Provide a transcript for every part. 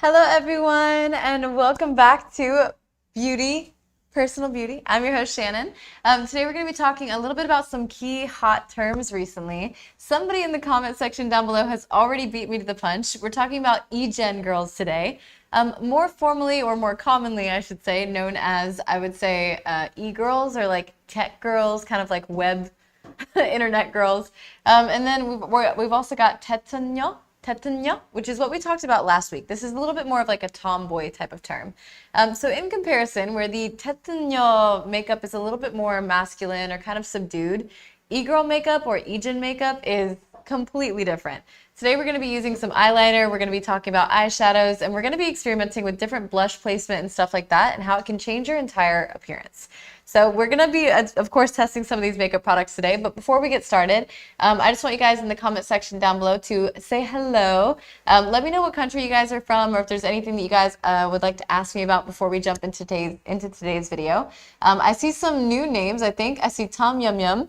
Hello, everyone, and welcome back to Personal Beauty. I'm your host, Shannon. Today, we're going to be talking a little bit about some key hot terms recently. Somebody in the comment section down below has already beat me to the punch. We're talking about Egen girls today. More formally, or more commonly, I should say, known as, I would say, e-girls or like tech girls, kind of like web internet girls. And then we've also got Teto, which is what we talked about last week. This is a little bit more of like a tomboy type of term. So in comparison, where the Teto makeup is a little bit more masculine or kind of subdued, e-girl makeup or Egen makeup is completely different. Today we're going to be using some eyeliner, we're going to be talking about eyeshadows, and we're going to be experimenting with different blush placement and stuff like that and how it can change your entire appearance. So we're going to be, of course, testing some of these makeup products today. But before we get started, I just want you guys in the comment section down below to say hello. Let me know what country you guys are from, or if there's anything that you guys would like to ask me about before we jump into today's video. I see some new names, I think. I see Tom Yum Yum.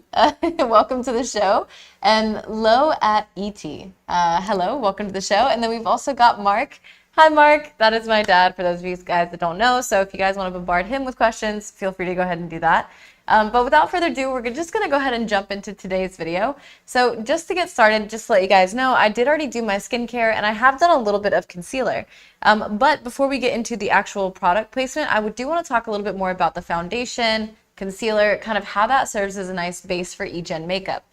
Welcome to the show. And Lo at ET. Hello, welcome to the show. And then we've also got Mark. Hi, Mark. That is my dad, for those of you guys that don't know. So if you guys want to bombard him with questions, feel free to go ahead and do that. But without further ado, we're just going to go ahead and jump into today's video. So just to get started, just to let you guys know, I did already do my skincare and I have done a little bit of concealer. But before we get into the actual product placement, I do want to talk a little bit more about the foundation, concealer, kind of how that serves as a nice base for Egen makeup.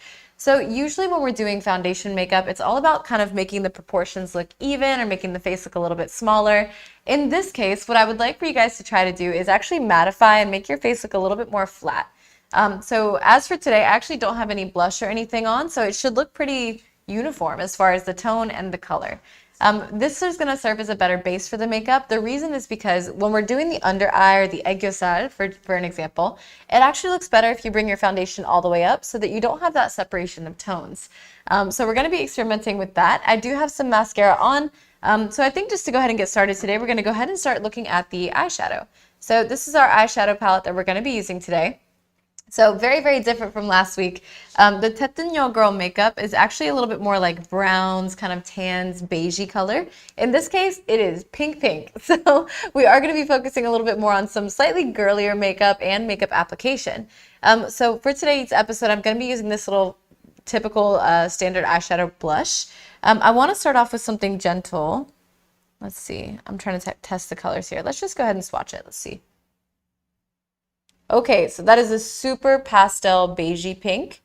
So usually when we're doing foundation makeup, it's all about kind of making the proportions look even or making the face look a little bit smaller. In this case, what I would like for you guys to try to do is actually mattify and make your face look a little bit more flat. So as for today, I actually don't have any blush or anything on, so it should look pretty uniform as far as the tone and the color. This is going to serve as a better base for the makeup. The reason is because when we're doing the under eye or the aiguisal, for an example, it actually looks better if you bring your foundation all the way up so that you don't have that separation of tones. So we're going to be experimenting with that. I do have some mascara on. So I think just to go ahead and get started today, we're going to go ahead and start looking at the eyeshadow. So this is our eyeshadow palette that we're going to be using today. So very, very different from last week. The Teto girl makeup is actually a little bit more like browns, kind of tans, beigey color. In this case, it is pink. So we are going to be focusing a little bit more on some slightly girlier makeup and makeup application. So for today's episode, I'm going to be using this little typical standard eyeshadow blush. I want to start off with something gentle. Let's see. I'm trying to test the colors here. Let's just go ahead and swatch it. Let's see. Okay, so that is a super pastel beigey pink.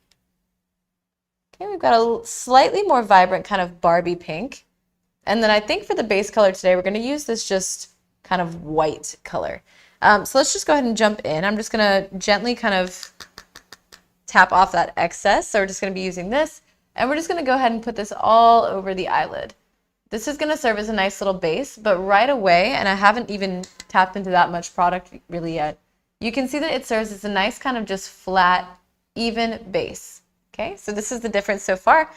Okay, we've got a slightly more vibrant kind of Barbie pink. And then I think for the base color today, we're going to use this just kind of white color. So let's just go ahead and jump in. I'm just going to gently kind of tap off that excess. So we're just going to be using this. And we're just going to go ahead and put this all over the eyelid. This is going to serve as a nice little base, but right away, and I haven't even tapped into that much product really yet, you can see that it serves as a nice kind of just flat, even base. Okay, so this is the difference so far.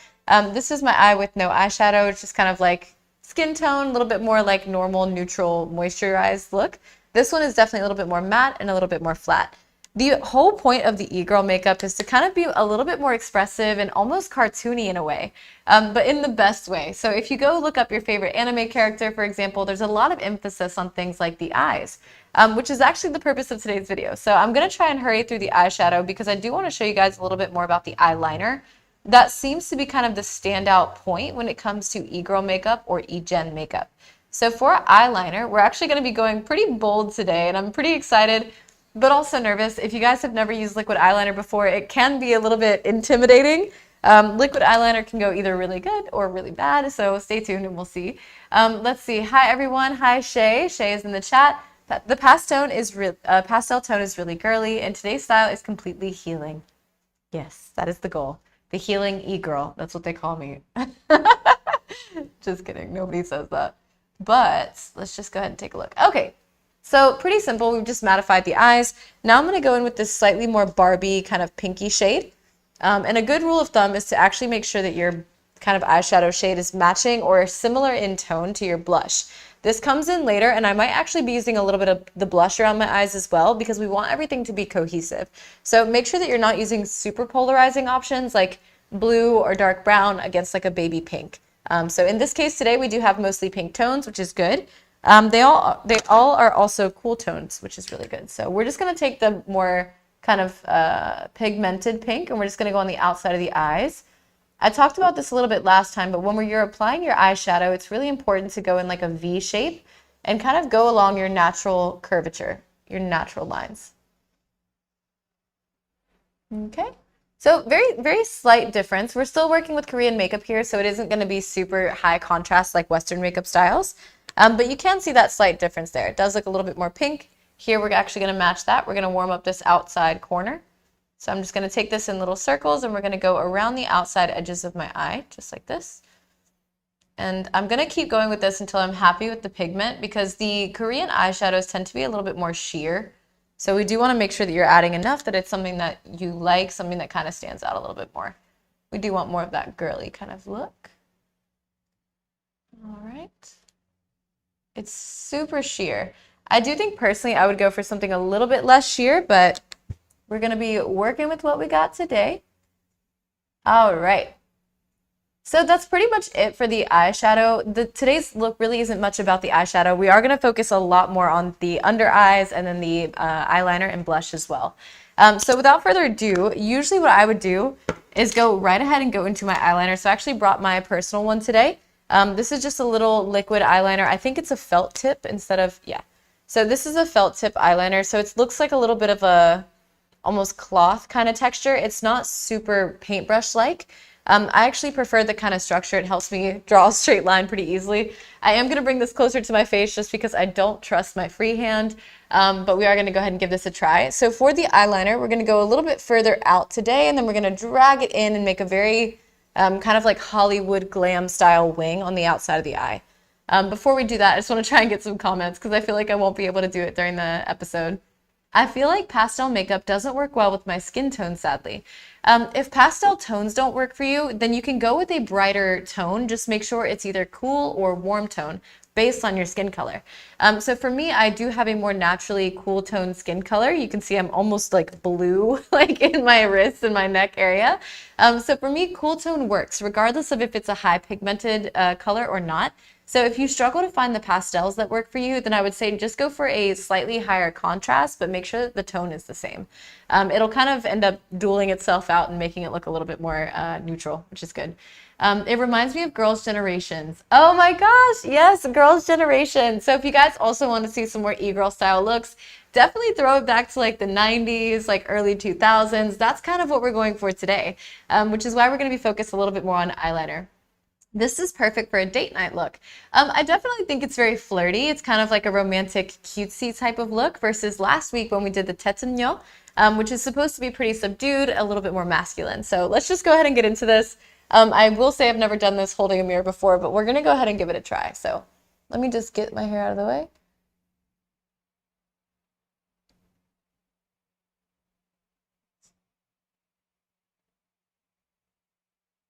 This is my eye with no eyeshadow. It's just kind of like skin tone, a little bit more like normal, neutral, moisturized look. This one is definitely a little bit more matte and a little bit more flat. The whole point of the e-girl makeup is to kind of be a little bit more expressive and almost cartoony in a way, but in the best way. So if you go look up your favorite anime character, for example, there's a lot of emphasis on things like the eyes, which is actually the purpose of today's video. So I'm going to try and hurry through the eyeshadow because I do want to show you guys a little bit more about the eyeliner. That seems to be kind of the standout point when it comes to e-girl makeup or Egen makeup. So for eyeliner, we're actually going to be going pretty bold today, and I'm pretty excited, but also nervous. If you guys have never used liquid eyeliner before, it can be a little bit intimidating. Liquid eyeliner can go either really good or really bad, so stay tuned and we'll see. Let's see. Hi, everyone. Hi, Shay. Shay is in the chat. The pastel tone is really girly, and today's style is completely healing. Yes, that is the goal. The healing e-girl. That's what they call me. Just kidding. Nobody says that. But let's just go ahead and take a look. Okay. So pretty simple. We've just mattified the eyes. Now I'm going to go in with this slightly more Barbie kind of pinky shade. And a good rule of thumb is to actually make sure that your kind of eyeshadow shade is matching or similar in tone to your blush. This comes in later, and I might actually be using a little bit of the blush around my eyes as well because we want everything to be cohesive. So make sure that you're not using super polarizing options like blue or dark brown against like a baby pink. So in this case today, we do have mostly pink tones, which is good. They all are also cool tones, which is really good. So we're just gonna take the more kind of pigmented pink, and we're just gonna go on the outside of the eyes. I talked about this a little bit last time, but when you're applying your eyeshadow, it's really important to go in like a V shape and kind of go along your natural curvature, your natural lines. Okay. So very, very slight difference. We're still working with Korean makeup here, so it isn't going to be super high contrast like Western makeup styles. But you can see that slight difference there. It does look a little bit more pink. Here we're actually going to match that. We're going to warm up this outside corner. So I'm just going to take this in little circles, and we're going to go around the outside edges of my eye, just like this. And I'm going to keep going with this until I'm happy with the pigment, because the Korean eyeshadows tend to be a little bit more sheer. So we do want to make sure that you're adding enough that it's something that you like, something that kind of stands out a little bit more. We do want more of that girly kind of look. All right. It's super sheer. I do think personally I would go for something a little bit less sheer, but we're going to be working with what we got today. All right. So that's pretty much it for the eyeshadow. Today's look really isn't much about the eyeshadow. We are going to focus a lot more on the under eyes and then the eyeliner and blush as well. So without further ado, usually what I would do is go right ahead and go into my eyeliner. So I actually brought my personal one today. This is just a little liquid eyeliner. I think it's a felt tip instead of, yeah. So this is a felt tip eyeliner. So it looks like a little bit of a almost cloth kind of texture. It's not super paintbrush-like. I actually prefer the kind of structure. It helps me draw a straight line pretty easily. I am going to bring this closer to my face just because I don't trust my free hand, but we are going to go ahead and give this a try. So for the eyeliner, we're going to go a little bit further out today, and then we're going to drag it in and make a very kind of like Hollywood glam style wing on the outside of the eye. Before we do that, I just want to try and get some comments because I feel like I won't be able to do it during the episode. I feel like pastel makeup doesn't work well with my skin tone, sadly. If pastel tones don't work for you, then you can go with a brighter tone. Just make sure it's either cool or warm tone based on your skin color. So for me, I do have a more naturally cool tone skin color. You can see I'm almost like blue, like in my wrists and my neck area. So for me, cool tone works regardless of if it's a high pigmented color or not. So if you struggle to find the pastels that work for you, then I would say just go for a slightly higher contrast, but make sure that the tone is the same. It'll kind of end up dueling itself out and making it look a little bit more neutral, which is good. It reminds me of Girls' Generations. Oh my gosh, yes, Girls' Generation. So if you guys also want to see some more e-girl style looks, definitely throw it back to like the 90s, like early 2000s. That's kind of what we're going for today, which is why we're going to be focused a little bit more on eyeliner. This is perfect for a date night look. I definitely think it's very flirty. It's kind of like a romantic cutesy type of look versus last week when we did the Teto, which is supposed to be pretty subdued, a little bit more masculine. So let's just go ahead and get into this. I will say I've never done this holding a mirror before, but we're going to go ahead and give it a try. So let me just get my hair out of the way.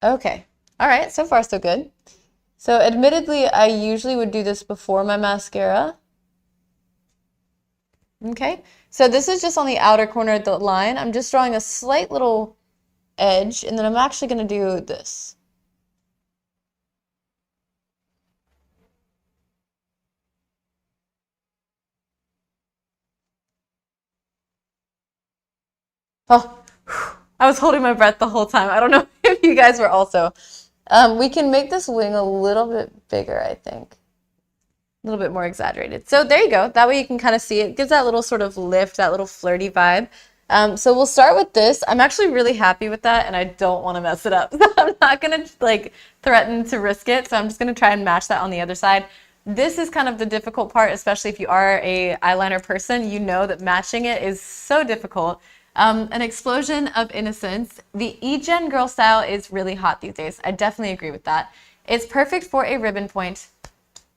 Okay. All right. So far, so good. So admittedly, I usually would do this before my mascara. Okay. So this is just on the outer corner of the line. I'm just drawing a slight little edge, and then I'm actually going to do this. Oh, I was holding my breath the whole time. I don't know if you guys were also. We can make this wing a little bit bigger, I think. A little bit more exaggerated. So there you go. That way you can kind of see it. Gives that little sort of lift, that little flirty vibe. So we'll start with this. I'm actually really happy with that, and I don't want to mess it up. So I'm not going to like threaten to risk it. So I'm just going to try and match that on the other side. This is kind of the difficult part, especially if you are a eyeliner person. You know that matching it is so difficult. An explosion of innocence. The Egen girl style is really hot these days. I definitely agree with that. It's perfect for a ribbon point.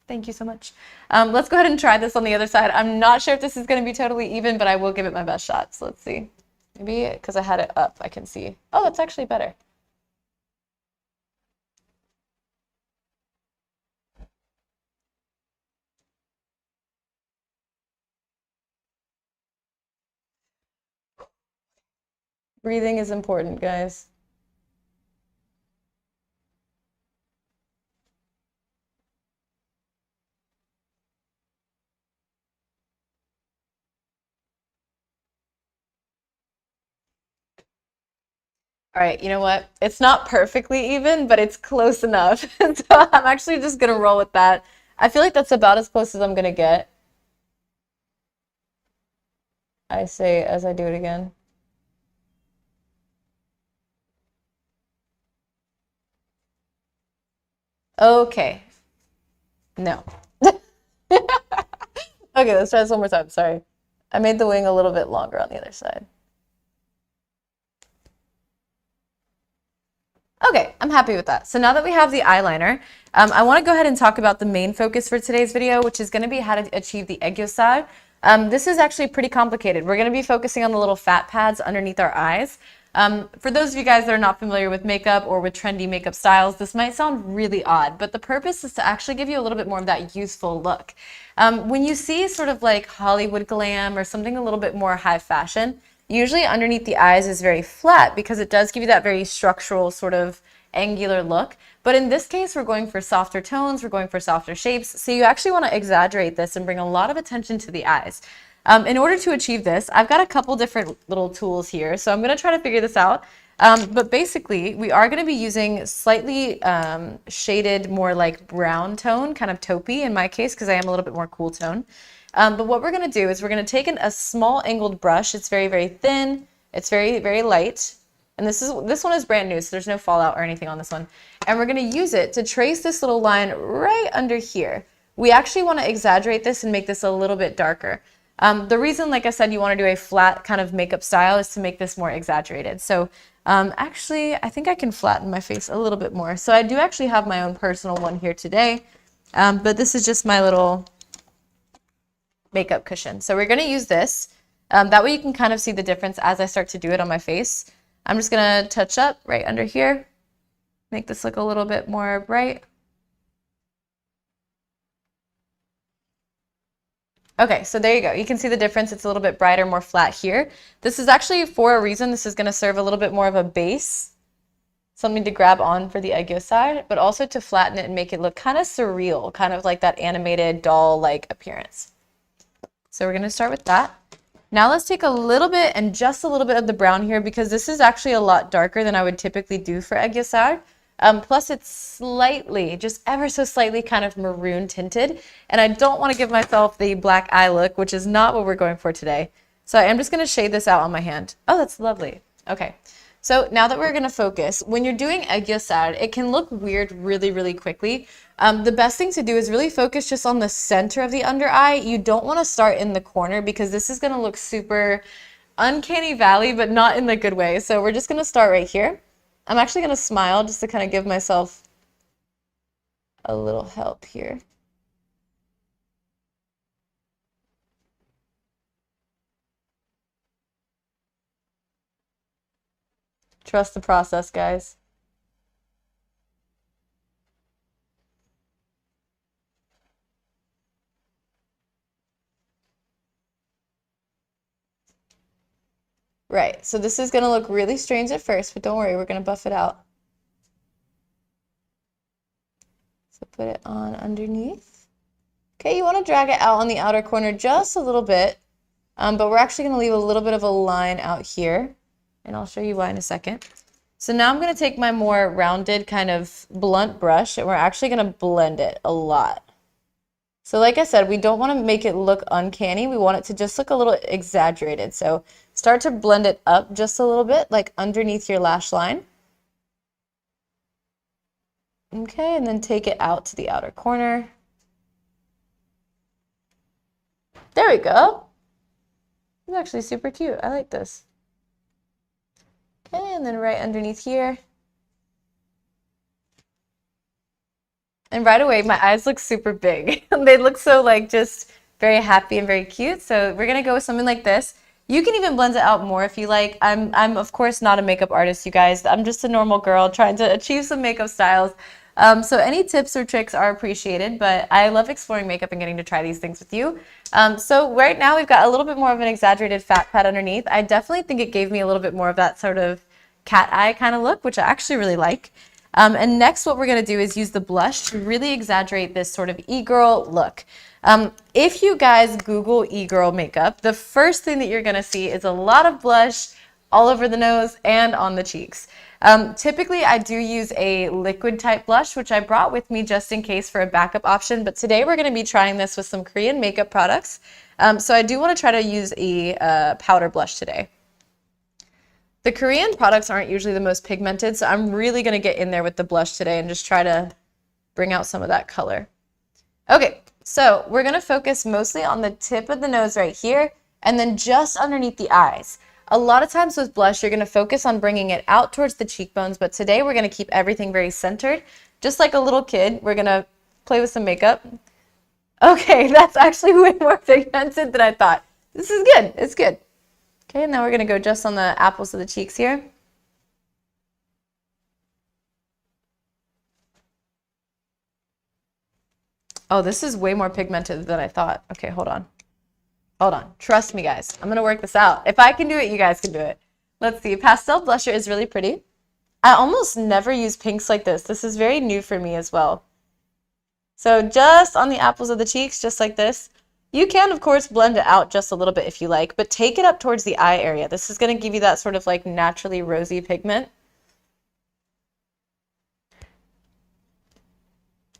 Thank you so much. Let's go ahead and try this on the other side. I'm not sure if this is going to be totally even, but I will give it my best shot. So let's see. Maybe because I had it up, I can see. Oh, it's actually better. Breathing is important, guys. All right, you know what? It's not perfectly even, but it's close enough. So I'm actually just gonna roll with that. I feel like that's about as close as I'm gonna get. I say as I do it again. Okay. No. Okay, let's try this one more time. Sorry. I made the wing a little bit longer on the other side. Okay, I'm happy with that. So now that we have the eyeliner, I want to go ahead and talk about the main focus for today's video, which is going to be how to achieve the aegyo. This is actually pretty complicated. We're going to be focusing on the little fat pads underneath our eyes. For those of you guys that are not familiar with makeup or with trendy makeup styles, this might sound really odd, but the purpose is to actually give you a little bit more of that youthful look. When you see sort of like Hollywood glam or something a little bit more high fashion, usually underneath the eyes is very flat because it does give you that very structural sort of angular look. But in this case, we're going for softer tones, we're going for softer shapes. So you actually want to exaggerate this and bring a lot of attention to the eyes. In order to achieve this, I've got a couple different little tools here. So I'm going to try to figure this out. But basically, we are going to be using slightly shaded, more like brown tone, kind of taupey in my case, because I am a little bit more cool tone. But what we're going to do is we're going to take a small angled brush. It's very, very thin. It's very, very light. And this one is brand new, so there's no fallout or anything on this one. And we're going to use it to trace this little line right under here. We actually want to exaggerate this and make this a little bit darker. The reason, like I said, you want to do a flat kind of makeup style is to make this more exaggerated. So actually, I think I can flatten my face a little bit more. So I do actually have my own personal one here today. But this is just my little makeup cushion. So we're going to use this. That way you can kind of see the difference as I start to do it on my face. I'm just going to touch up right under here, make this look a little bit more bright. Okay, so there you go. You can see the difference. It's a little bit brighter, more flat here. This is actually for a reason. This is going to serve a little bit more of a base, something to grab on for the aegyo side, but also to flatten it and make it look kind of surreal, kind of like that animated doll-like appearance. So we're going to start with that. Now let's take a little bit and just a little bit of the brown here because this is actually a lot darker than I would typically do for aegyo. Plus it's slightly, just ever so slightly kind of maroon tinted. And I don't want to give myself the black eye look, which is not what we're going for today. So I'm just going to shade this out on my hand. Oh, that's lovely. Okay. So now that we're going to focus, when you're doing aegyo, it can look weird really, really quickly. The best thing to do is really focus just on the center of the under eye. You don't want to start in the corner because this is going to look super uncanny valley, but not in the good way. So we're just going to start right here. I'm actually going to smile just to kind of give myself a little help here. Trust the process, guys. Right, so this is going to look really strange at first, but don't worry, we're going to buff it out. So put it on underneath. Okay, you want to drag it out on the outer corner just a little bit, but we're actually going to leave a little bit of a line out here, and I'll show you why in a second. So now I'm going to take my more rounded kind of blunt brush, and we're actually going to blend it a lot. So like I said, we don't want to make it look uncanny. We want it to just look a little exaggerated. So start to blend it up just a little bit, like underneath your lash line. Okay, and then take it out to the outer corner. There we go. It's actually super cute. I like this. Okay, and then right underneath here. And right away, my eyes look super big. They look so like just very happy and very cute. So we're gonna go with something like this. You can even blend it out more if you like. I'm of course not a makeup artist, you guys. I'm just a normal girl trying to achieve some makeup styles. So any tips or tricks are appreciated, but I love exploring makeup and getting to try these things with you. So right now we've got a little bit more of an exaggerated fat pad underneath. I definitely think it gave me a little bit more of that sort of cat eye kind of look, which I actually really like. And next what we're going to do is use the blush to really exaggerate this sort of e-girl look. If you guys Google e-girl makeup, the first thing that you're going to see is a lot of blush, all over the nose and on the cheeks. Typically, I do use a liquid type blush, which I brought with me just in case for a backup option. But today we're going to be trying this with some Korean makeup products. So I do want to try to use a powder blush today. The Korean products aren't usually the most pigmented, so I'm really going to get in there with the blush today and just try to bring out some of that color. Okay, so we're going to focus mostly on the tip of the nose right here and then just underneath the eyes. A lot of times with blush, you're going to focus on bringing it out towards the cheekbones, but today we're going to keep everything very centered. Just like a little kid, we're going to play with some makeup. Okay, that's actually way more pigmented than I thought. This is good. It's good. Okay, and now we're going to go just on the apples of the cheeks here. Oh, this is way more pigmented than I thought. Okay, hold on. Hold on. Trust me, guys. I'm going to work this out. If I can do it, you guys can do it. Let's see. Pastel blusher is really pretty. I almost never use pinks like this. This is very new for me as well. So just on the apples of the cheeks, just like this. You can, of course, blend it out just a little bit if you like, but take it up towards the eye area. This is going to give you that sort of like naturally rosy pigment.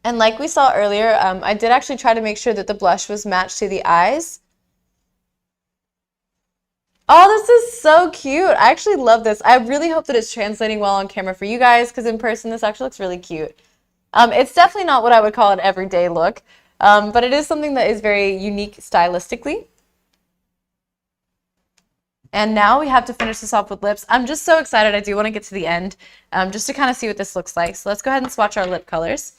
And like we saw earlier, I did actually try to make sure that the blush was matched to the eyes. Oh, this is so cute. I actually love this. I really hope that it's translating well on camera for you guys, because in person, this actually looks really cute. It's definitely not what I would call an everyday look. But it is something that is very unique stylistically. And now we have to finish this off with lips. I'm just so excited. I do want to get to the end just to kind of see what this looks like. So let's go ahead and swatch our lip colors.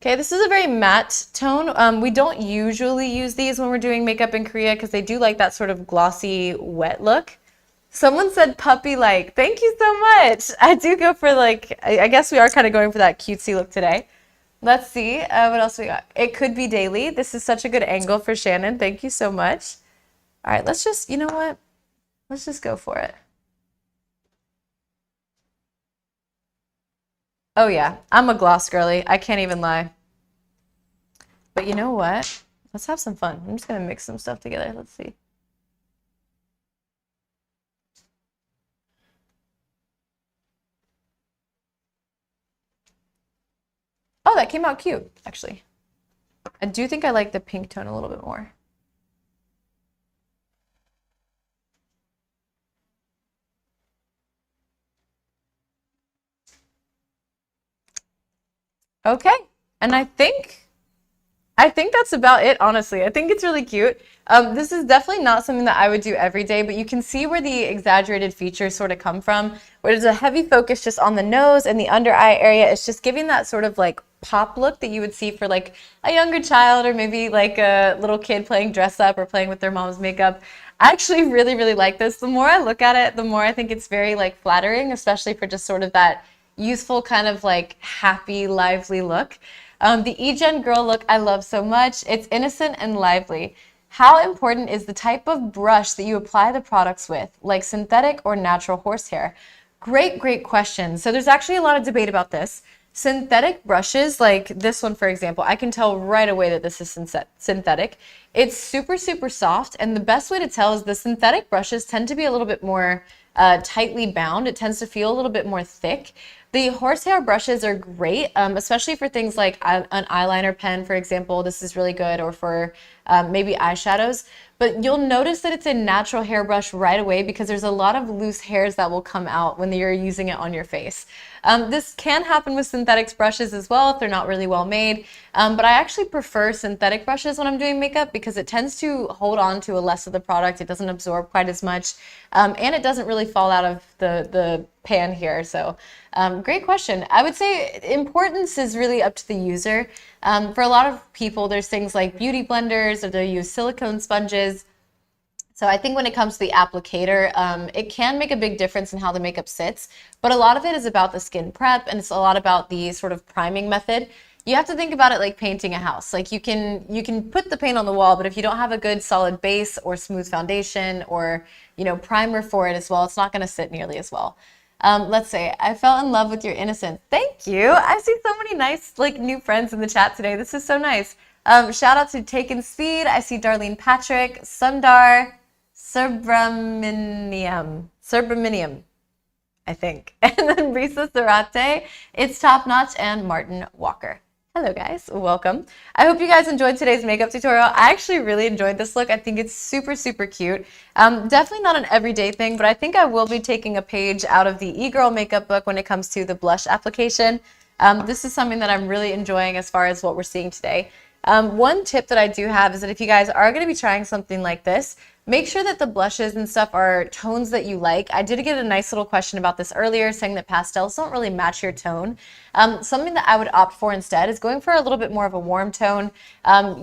Okay, this is a very matte tone. We don't usually use these when we're doing makeup in Korea because they do like that sort of glossy, wet look. Someone said puppy-like. Thank you so much. I do go for like, I guess we are kind of going for that cutesy look today. Let's see, what else we got? It could be daily. This is such a good angle for Shannon. Thank you so much. All right, let's just, you know what? Let's just go for it. Oh yeah, I'm a gloss girly. I can't even lie. But you know what? Let's have some fun. I'm just gonna mix some stuff together. Let's see. Oh, that came out cute, actually. I do think I like the pink tone a little bit more. Okay, and I think that's about it, honestly. I think it's really cute. This is definitely not something that I would do every day, but you can see where the exaggerated features sort of come from, where there's a heavy focus just on the nose and the under eye area. It's just giving that sort of like pop look that you would see for like a younger child or maybe like a little kid playing dress up or playing with their mom's makeup. I actually really, really like this. The more I look at it, the more I think it's very like flattering, especially for just sort of that youthful kind of like happy, lively look. The Egen girl look I love so much. It's innocent and lively. How important is the type of brush that you apply the products with, like synthetic or natural horsehair? Great, great question. So there's actually a lot of debate about this. Synthetic brushes, like this one, for example, I can tell right away that this is synthetic. It's super, super soft, and the best way to tell is the synthetic brushes tend to be a little bit more tightly bound. It tends to feel a little bit more thick. The horsehair brushes are great, especially for things like an eyeliner pen, for example. This is really good, or for maybe eyeshadows. But you'll notice that it's a natural hairbrush right away because there's a lot of loose hairs that will come out when you're using it on your face. This can happen with synthetic brushes as well if they're not really well made. But I actually prefer synthetic brushes when I'm doing makeup because it tends to hold on to less of the product. It doesn't absorb quite as much. And it doesn't really fall out of the pan here. So great question. I would say importance is really up to the user. For a lot of people, there's things like beauty blenders or they use silicone sponges. So I think when it comes to the applicator, it can make a big difference in how the makeup sits, but a lot of it is about the skin prep and it's a lot about the sort of priming method. You have to think about it like painting a house. Like you can put the paint on the wall, but if you don't have a good solid base or smooth foundation or, primer for it as well, it's not going to sit nearly as well. Let's say I fell in love with your innocence. Thank you. I see so many nice new friends in the chat today. This is so nice. Shout out to Taken Speed. I see Darlene Patrick, Sundar, Subramaniam. Cerbaminium, I think. And then Risa Zarate, It's Top Notch, and Martin Walker. Hello guys, welcome. I hope you guys enjoyed today's makeup tutorial. I actually really enjoyed this look. I think it's super, super cute. Definitely not an everyday thing, but I think I will be taking a page out of the e-girl makeup book when it comes to the blush application. This is something that I'm really enjoying as far as what we're seeing today. One tip that I do have is that if you guys are going to be trying something like this, make sure that the blushes and stuff are tones that you like. I did get a nice little question about this earlier, saying that pastels don't really match your tone. Something that I would opt for instead is going for a little bit more of a warm tone.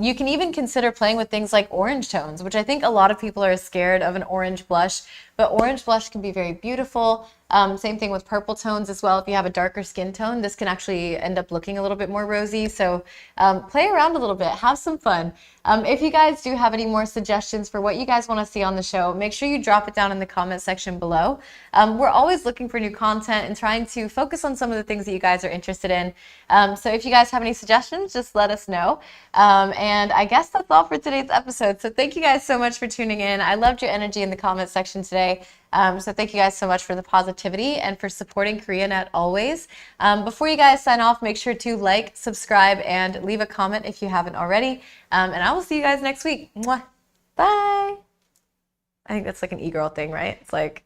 You can even consider playing with things like orange tones, which I think a lot of people are scared of an orange blush, but orange blush can be very beautiful. Same thing with purple tones as well. If you have a darker skin tone, this can actually end up looking a little bit more rosy. So play around a little bit, have some fun. If you guys do have any more suggestions for what you guys want to see on the show, make sure you drop it down in the comment section below. We're always looking for new content and trying to focus on some of the things that you guys are interested in. So if you guys have any suggestions, just let us know. And I guess that's all for today's episode. So thank you guys so much for tuning in. I loved your energy in the comment section today. So thank you guys so much for the positivity and for supporting Koreanet always. Before you guys sign off, make sure to like, subscribe, and leave a comment if you haven't already. And I will see you guys next week. Mwah. Bye. I think that's like an e-girl thing, right? It's like